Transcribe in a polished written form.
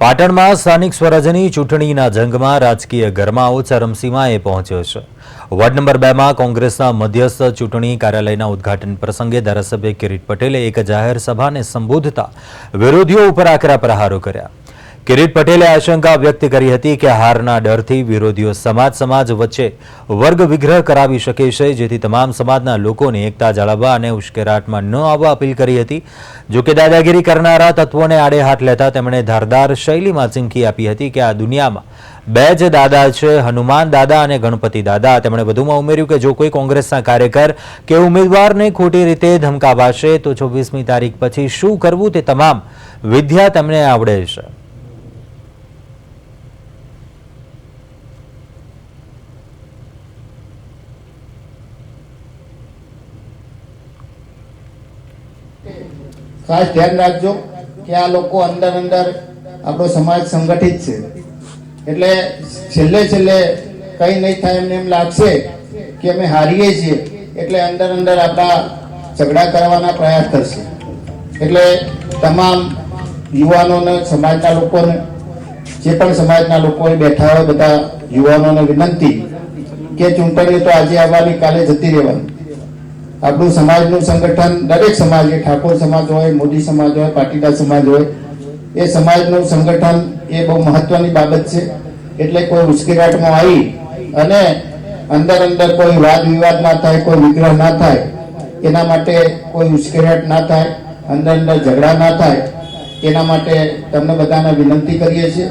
પાટણમાં સ્થાનિક સ્વરાજ્યની ચૂંટણીના જંગમાં રાજકીય ગરમાવો ચરમસીમાએ પહોંચ્યો છે। વોર્ડ નંબર 2માં કોંગ્રેસના મધ્યસ્થ ચૂંટણી કાર્યાલયના ઉદ્ઘાટન પ્રસંગે ધારાસભ્ય કિરીટ પટેલે એક જાહેર સભાને સંબોધતા વિરોધીઓ ઉપર આકરા પ્રહારો કર્યા। કિરીટ પટેલે આશંકા વ્યક્ત કરી હતી કે હારના ડરથી વિરોધીઓ સમાજ વચ્ચે વર્ગ વિગ્રહ કરાવી શકે છે, જેથી તમામ સમાજના લોકોને એકતા જાળવવા અને ઉશ્કેરાટમાં ન આવવા અપીલ કરી હતી। જો કે દાદાગીરી કરનારા તત્વોને આડે હાથ લેતા તેમણે ધારદાર શૈલીમાં ચીમકી આપી હતી કે આ દુનિયામાં બે જ દાદા છે, હનુમાન દાદા અને ગણપતિ દાદા। તેમણે વધુમાં ઉમેર્યું કે જો કોઈ કોંગ્રેસના કાર્યકર કે ઉમેદવારને ખોટી રીતે ધમકાવાશે તો 24મી તારીખ પછી શું કરવું તે તમામ વિદ્યા તેમને આવડે છે। खास ध्यान रखो कि आ लोग अंदर अंदर आपणो समाज संगठित है એટલે છેલ્લે છેલ્લે કઈ નહીં થાય એમને એમ લાગશે કે અમે હારીએ છીએ એટલે અંદર અંદર આપણા ઝઘડા કરવાના પ્રયાસ કરશે। એટલે તમામ યુવાનોને સમાજના લોકોને જે પણ સમાજના લોકો બેઠા હોય બધા યુવાનોને વિનંતી કે ચૂંટણી તો આજે આવવાની કાલે જતી રહેવાની। આપણું સમાજનું સંગઠન દરેક સમાજ, ઠાકોર સમાજ હોય, મોદી સમાજ હોય, પાટીદાર સમાજ હોય, એ સમાજનું સંગઠન એ બહુ મહત્વની બાબત છે। એટલે કોઈ ઉશ્કેરાટમાં આવી અને અંદર અંદર કોઈ વાદ વિવાદ ના થાય, કોઈ વિગ્રહ ના થાય, એના માટે કોઈ ઉશ્કેરાટ ના થાય, અંદર અંદર ઝઘડા ના થાય, એના માટે તમને બધાને વિનંતી કરીએ છીએ।